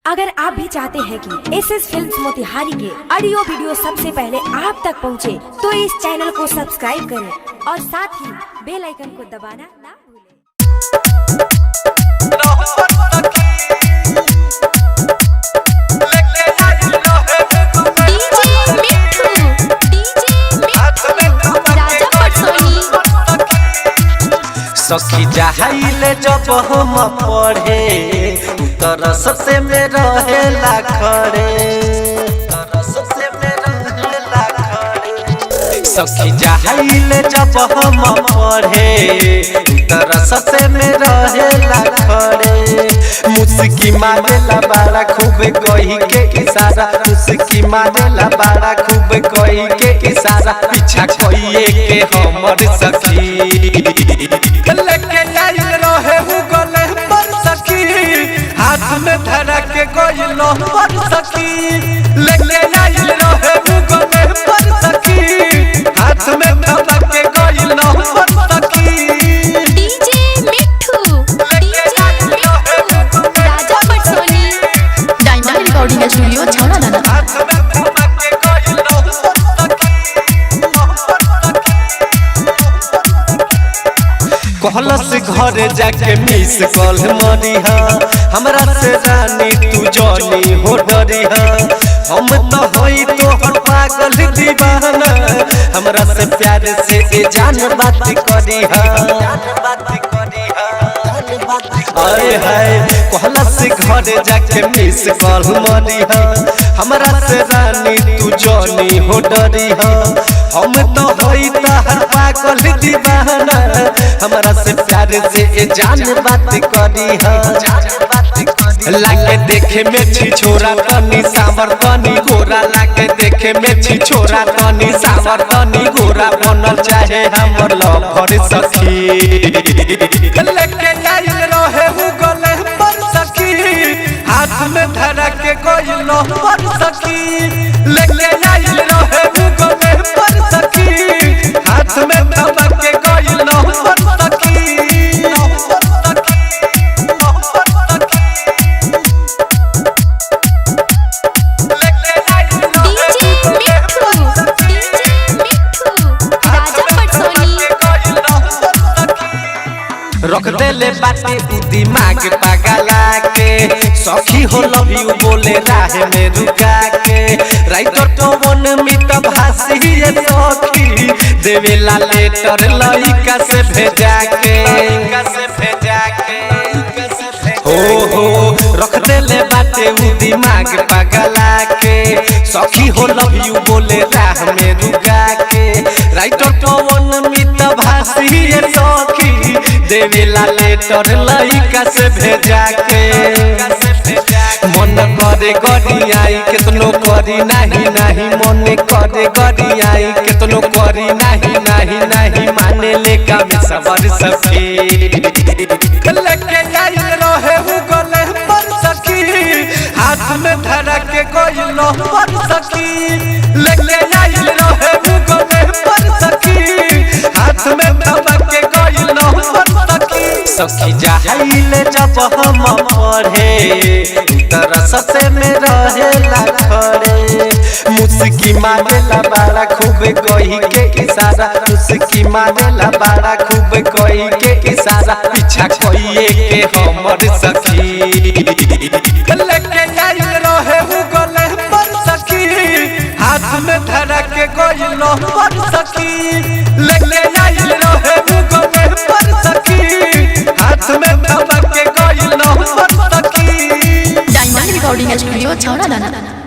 अगर आप भी चाहते हैं कि एसएस फिल्म्स मोतिहारी के ऑडियो वीडियो सबसे पहले आप तक पहुंचे, तो इस चैनल को सब्सक्राइब करें और साथ ही बेल आइकन को दबाना ना भूलें। सखी जाहिले जब हम पढ़े तरस से में रहेला खड़े, सखी जाहिले जब हम पढ़े तरस से में रहेला खड़े। मुस्की मारेला बाड़ा खूब कही के इशारा, मुस्की मारेला बाड़ा खूब कही के इशारा, पीछा कहिए के हमर सखी लेके आइल रहे हूँ गले पर सखी, हाथ में धरा के गइल पर सखी, लेके आइल रहे हूँ गले पर सखी, हाथ में धरा के गइल पर सखी। डीजे मिट्ठू राजा पटसोनी डायमंड रिकॉर्डिंग स्टूडियो छौड़ादाना। कहलस घरे जाके मिस कॉल मरिहा, हमरा से रानी तू जानी हो डरिहा, हम तो होई तोहर पागल दीवाना, हमरा से प्यार से ए जान बात करिहा। अरे हाय कहलस घरे जाके मिस कॉल मरिहा, हमरा से रानी तू जानी हो डरिहा, हम तो होई तोहर पागल दीवाना, हमरा से प्यार से ए जान बात करिहा। लागे देखे में छी छोरा तनी सावर तनी गोरा, लागे देखे में छी छोरा तनी सावर तनी गोरा, बनल चाहे हमर लवर सखी लेके आइल रहे हूँ गले पर सखी, हाथ में धरा के गइल पर सखी, लेके आइल रहे हूँ गले पर सखी, हाथ में धरा के गइल पर सखी। रख देले बाटे उ दिमाग पागला के, सखी हो लव यू बोले राह में रुका के, राइटर तो वन मित भासी ये सखी, देवेला लेटर लइका से भेजा के, हो रख देले बाटे उ दिमाग पागला के, सखी हो लव यू बोले राह में रुका के, राइटर तो वन मित भासी ये सखी, देवेला लेटर लइका से भेजा के, मन करे गड़ी आई केतनो करी नहीं नहीं, मन करे गड़ी आई केतनो करी नहीं नहीं नहीं, माने लेका में सबर सखी लेके आइल रहे हूँ गले पर सखी, हाथ में धरा के गइल पर सखी, लेके आइल रहे हूँ गले पर सखी, हाथ में धरा के गइल पर सखी। सखी जाहिले जब हम पढ़े तरस से में रहेला खड़े, मुस्की मारेला बाड़ा खूब कही के इशारा, मुस्की मारेला बाड़ा खूब कही के इशारा, पीछा कहिए के हमर सखी लेके आइल रहे हूँ गले पर सखी, हाथ में धरा के गइल पर सखी, लेके आइल रहे हूँ गले पर सखी, हाथ में धरा के गइल पर सखी। Diamond recording studio छौड़ादाना।